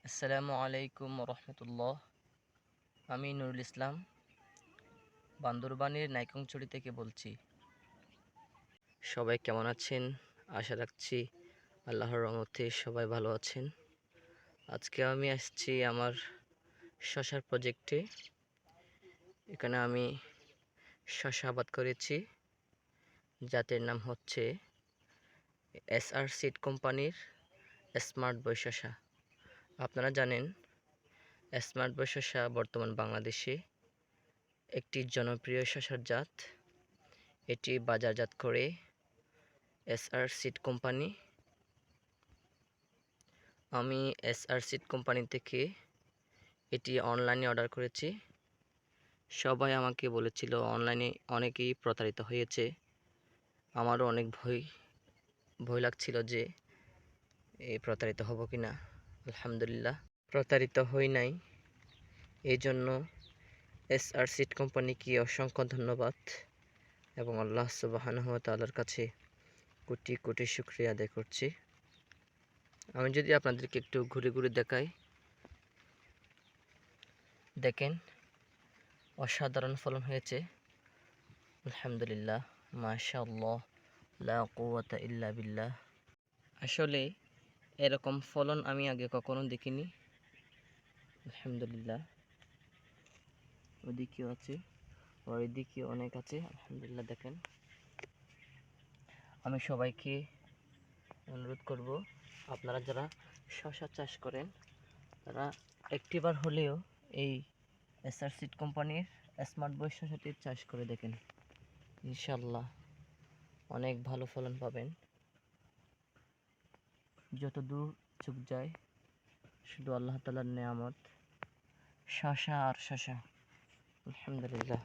আসসালামু আলাইকুম রহমতুল্লাহ। আমি নুরুল ইসলাম বান্দরবানের নাইকংছড়ি থেকে বলছি। সবাই কেমন আছেন? আশা রাখছি আল্লাহর রহমতে সবাই ভালো আছেন। আজকে আমি আসছি আমার শশার প্রজেক্টে। এখানে আমি শশা আবাদ করেছি, জাতের নাম হচ্ছে SR সিড কোম্পানির স্মার্ট বয় শশা। আপনারা জানেন স্মার্ট বয় শশা বর্তমান বাংলাদেশে একটি জনপ্রিয় শশার জাত। এটি বাজারজাত করে SR সিড কোম্পানি। আমি SR সিড কোম্পানি থেকে এটি অনলাইনে অর্ডার করেছি। সবাই আমাকে বলেছিল অনলাইনে অনেকেই প্রতারিত হয়েছে। আমারও অনেক ভয় লাগছিল যে প্রতারিত হব কিনা। আলহামদুলিল্লাহ প্রতারিত হই নাই। এই জন্য SR সিড কোম্পানিকে অসংখ্য ধন্যবাদ এবং আল্লাহ সুবহানাহু ওয়া তাআলার কাছে কোটি কোটি শুকরিয়া আদায় করছি। আমি যদি আপনাদেরকে একটু ঘুরে ঘুরে দেখাই, দেখেন অসাধারণ ফলন হয়েছে। আলহামদুলিল্লাহ, মাশাআল্লাহ, লা কুওয়াতা ইল্লা বিল্লাহ। আসলে এরকম ফলন আমি আগে কখনো দেখিনি। আলহামদুলিল্লাহ, ওদিকেও আছে, আর এদিকেও অনেক আছে। আলহামদুলিল্লাহ, দেখেন। আমি সবাইকে অনুরোধ করব, আপনারা যারা শশা চাষ করেন তারা একটিবার হলেও এই SR সিড কোম্পানির স্মার্ট বয় শশাটি চাষ করে দেখেন। ইনশাল্লাহ অনেক ভালো ফলন পাবেন। যত দূর চোখ যায় শুধু আল্লাহ তাআলার নেয়ামত, শশা আর শশা। আলহামদুলিল্লাহ।